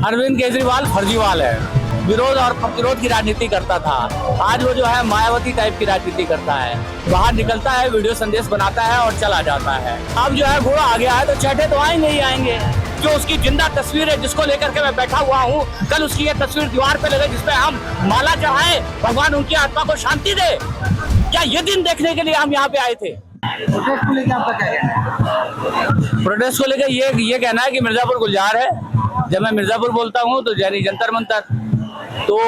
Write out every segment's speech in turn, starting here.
अरविंद केजरीवाल फर्जीवाल है। विरोध और प्रतिरोध की राजनीति करता था, आज वो जो है मायावती टाइप की राजनीति करता है। बाहर निकलता है, वीडियो संदेश बनाता है और चला जाता है। अब जो है घोड़ा आ गया है तो चैटे तो आएंगे ही आएंगे। जो उसकी जिंदा तस्वीर है जिसको लेकर के मैं बैठा हुआ हूँ, कल उसकी ये तस्वीर दीवार पे लगे जिसपे हम माला चढ़ाए, भगवान उनकी आत्मा को शांति दे। क्या ये दिन देखने के लिए हम यहाँ पे आए थे? प्रोटेस्ट को लेकर आपका क्या कहना है? प्रोटेस्ट को लेकर ये कहना है कि मिर्जापुर गुलजार है। जब मैं मिर्जापुर बोलता हूँ तो जैनी जंतर मंतर, तो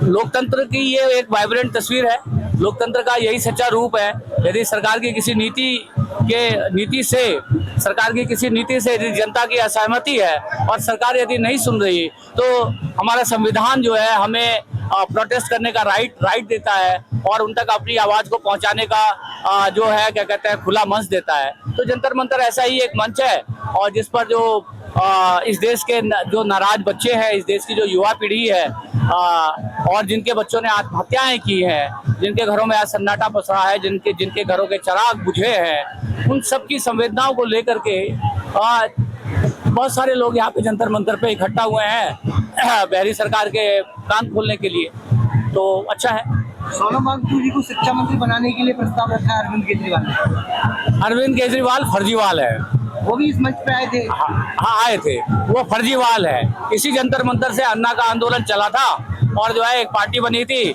लोकतंत्र की ये एक वाइब्रेंट तस्वीर है। लोकतंत्र का यही सच्चा रूप है। यदि सरकार की किसी नीति से यदि जनता की असहमति है और सरकार यदि नहीं सुन रही, तो हमारा संविधान जो है हमें प्रोटेस्ट करने का राइट देता है और उन तक अपनी आवाज को पहुंचाने का जो है क्या कहते हैं खुला मंच देता है। तो जंतर मंतर ऐसा ही एक मंच है और जिस पर जो इस देश के जो नाराज बच्चे हैं, इस देश की जो युवा पीढ़ी है और जिनके बच्चों ने आत्महत्याएं की हैं, जिनके घरों में आज सन्नाटा पसरा है, जिनके घरों के चिराग बुझे हैं, उन सब की संवेदनाओं को लेकर के बहुत सारे लोग यहाँ पे जंतर मंतर पे इकट्ठा हुए हैं बिहारी सरकार के कान खोलने के लिए। तो अच्छा है। सोनम वांगचुक जी को शिक्षा मंत्री बनाने के लिए प्रस्ताव रखा है अरविंद केजरीवाल ने। अरविंद केजरीवाल फर्जीवाल है। वो भी इस मंच पे आए थे। हाँ आए थे। वो फर्जीवाल है। इसी जंतर मंतर से अन्ना का आंदोलन चला था और जो है एक पार्टी बनी थी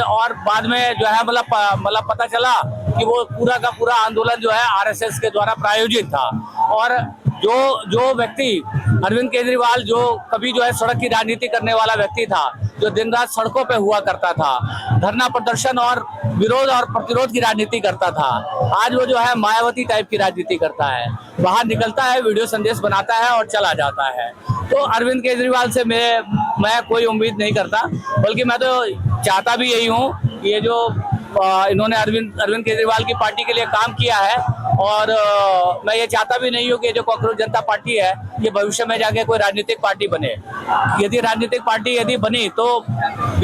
और बाद में जो है मतलब पता चला कि वो पूरा का पूरा आंदोलन जो है आरएसएस के द्वारा प्रायोजित था। और जो व्यक्ति अरविंद केजरीवाल जो कभी जो है सड़क की राजनीति करने वाला व्यक्ति था, जो दिन रात सड़कों पे हुआ करता था, धरना प्रदर्शन और विरोध और प्रतिरोध की राजनीति करता था, आज वो जो है मायावती टाइप की राजनीति करता है। बाहर निकलता है, वीडियो संदेश बनाता है और चला जाता है। तो अरविंद केजरीवाल से मैं कोई उम्मीद नहीं करता, बल्कि मैं तो चाहता भी यही हूँ। ये जो इन्होंने अरविंद केजरीवाल की पार्टी के लिए काम किया है और मैं ये चाहता भी नहीं हूँ कि जो कांग्रेस जनता पार्टी है ये भविष्य में जाके कोई राजनीतिक पार्टी बने। यदि राजनीतिक पार्टी यदि बनी तो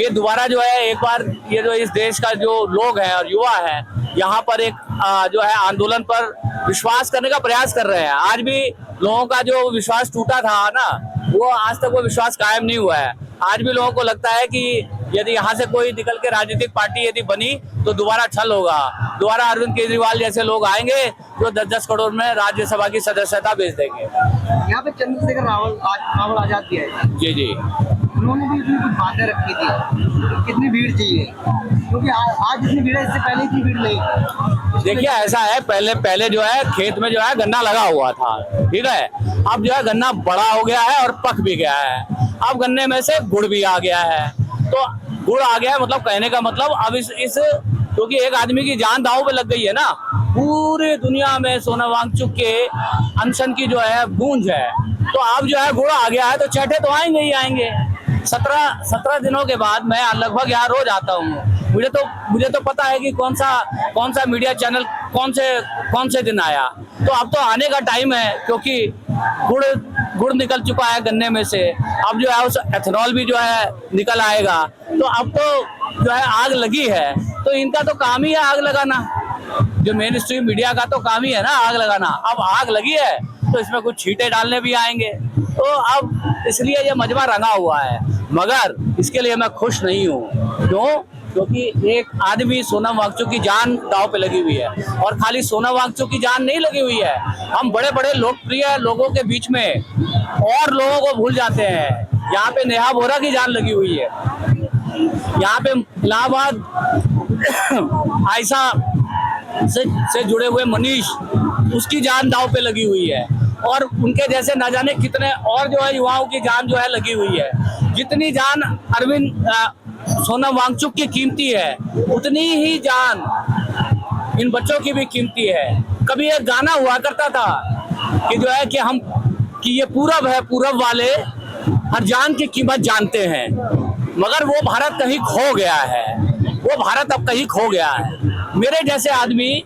ये दोबारा जो है एक बार ये जो इस देश का जो लोग हैं और युवा है यहाँ पर एक जो है आंदोलन पर विश्वास करने का प्रयास कर रहे हैं। आज भी लोगों का जो विश्वास टूटा था ना, वो आज तक वो विश्वास कायम नहीं हुआ है। आज भी लोगों को लगता है कि यदि यहाँ से कोई निकल के राजनीतिक पार्टी यदि बनी तो दोबारा छल होगा, दोबारा अरविंद केजरीवाल जैसे लोग आएंगे जो 10-10 करोड़ में राज्यसभा की सदस्यता भेज देंगे। यहाँ पे चंद्रशेखर रावल आजाद भी है। जी उन्होंने भी कुछ बातें रखी थी, कितनी भीड़ चाहिए, क्योंकि आज जितनी भीड़ है इससे पहले इतनी भीड़ नहीं। देखिए ऐसा है, पहले जो है खेत में जो है गन्ना लगा हुआ था, ठीक है। अब जो है गन्ना बड़ा हो गया है और पक भी गया है। अब गन्ने में से गुड़ भी आ गया है। तो गुड़ आ गया है मतलब कहने का मतलब अब इस क्योंकि एक आदमी की जान दांव पे लग गई है ना, पूरी दुनिया में सोनम वांगचुक के अनशन की जो है गूंज है। तो अब जो है गुड़ आ गया है तो चैटे तो आएंगे ही आएंगे। 17 दिनों के बाद मैं लगभग यहाँ रोज आता हूँ। मुझे तो पता है कि कौन सा मीडिया चैनल कौन से दिन आया। तो अब तो आने का टाइम है, क्योंकि गुड़ निकल चुका है गन्ने में से। अब जो है उस एथेनॉल भी जो है निकल आएगा। तो अब तो जो है आग लगी है, तो इनका तो काम ही है आग लगाना। जो मेन स्ट्रीम मीडिया का तो काम ही है ना आग लगाना। अब आग लगी है तो इसमें कुछ छींटे डालने भी आएंगे। तो अब इसलिए ये मजमा रंगा हुआ है, मगर इसके लिए मैं खुश नहीं हूँ। क्यों? क्योंकि एक आदमी सोनम वांगचुक की जान दांव पे लगी हुई है। और खाली सोनम वांगचुक की जान नहीं लगी हुई है, हम बड़े बड़े लोकप्रिय लोगों के बीच में और लोगों को भूल जाते हैं। यहाँ पे नेहा बोरा की जान लगी हुई है, यहाँ पे इलाहाबाद आयशा से जुड़े हुए मनीष, उसकी जान दांव पे लगी हुई है। और उनके जैसे ना जाने कितने और जो है युवाओं की जान जो है लगी हुई है। जितनी जान सोनम वांगचुक की कीमती है, उतनी ही जान इन बच्चों की भी कीमती है। कभी एक गाना हुआ करता था कि जो है कि ये पूरब है, पूरब वाले हर जान की कीमत जानते हैं। मगर वो भारत कहीं खो गया है, वो भारत अब कहीं खो गया है। मेरे जैसे आदमी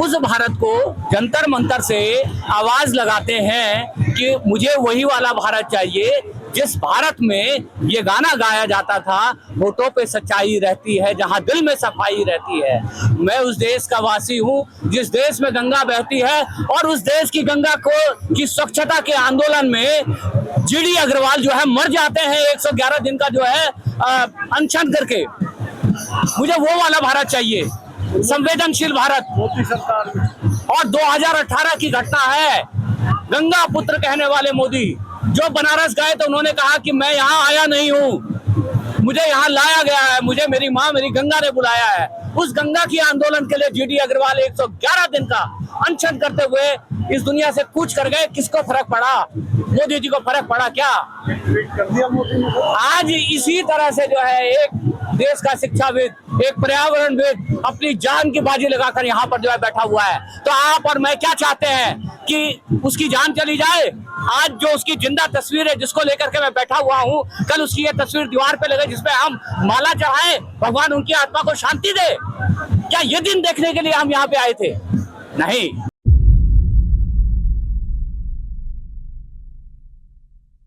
उस भारत को जंतर मंतर से आवाज लगाते हैं कि मुझे वही वाला भारत चाहिए जिस भारत में ये गाना गाया जाता था, होठों पे सच्चाई रहती है जहां दिल में सफाई रहती है। मैं उस देश का वासी हूं जिस देश में गंगा बहती है, और उस देश की गंगा को की स्वच्छता के आंदोलन में जीडी अग्रवाल जो है मर जाते हैं 111 दिन का जो है अनशन करके। मुझे वो वाला भारत चाहिए, संवेदनशील भारत। मोदी सरकार और 2018 की घटना है, गंगा पुत्र कहने वाले मोदी जो बनारस गए तो उन्होंने कहा कि मैं यहाँ आया नहीं हूँ, मुझे यहाँ लाया गया है, मुझे मेरी माँ मेरी गंगा ने बुलाया है। उस गंगा की आंदोलन के लिए जीडी अग्रवाल 111 दिन का अनशन करते हुए इस दुनिया से कूच कर गए। किसको फर्क पड़ा? मोदी जी को फर्क पड़ा क्या? ट्वीट कर दिया मोदी ने। आज इसी तरह से जो है एक देश का शिक्षाविद, एक पर्यावरणविद अपनी जान की बाजी लगाकर यहाँ पर जो है बैठा हुआ है। तो आप और मैं क्या चाहते हैं कि उसकी जान चली जाए? आज जो उसकी जिंदा तस्वीर है जिसको लेकर के मैं बैठा हुआ हूँ, कल उसकी ये तस्वीर दीवार पे लगे जिसपे हम माला चढ़ाएं, भगवान उनकी आत्मा को शांति दे। क्या ये दिन देखने के लिए हम यहाँ पे आए थे? नहीं।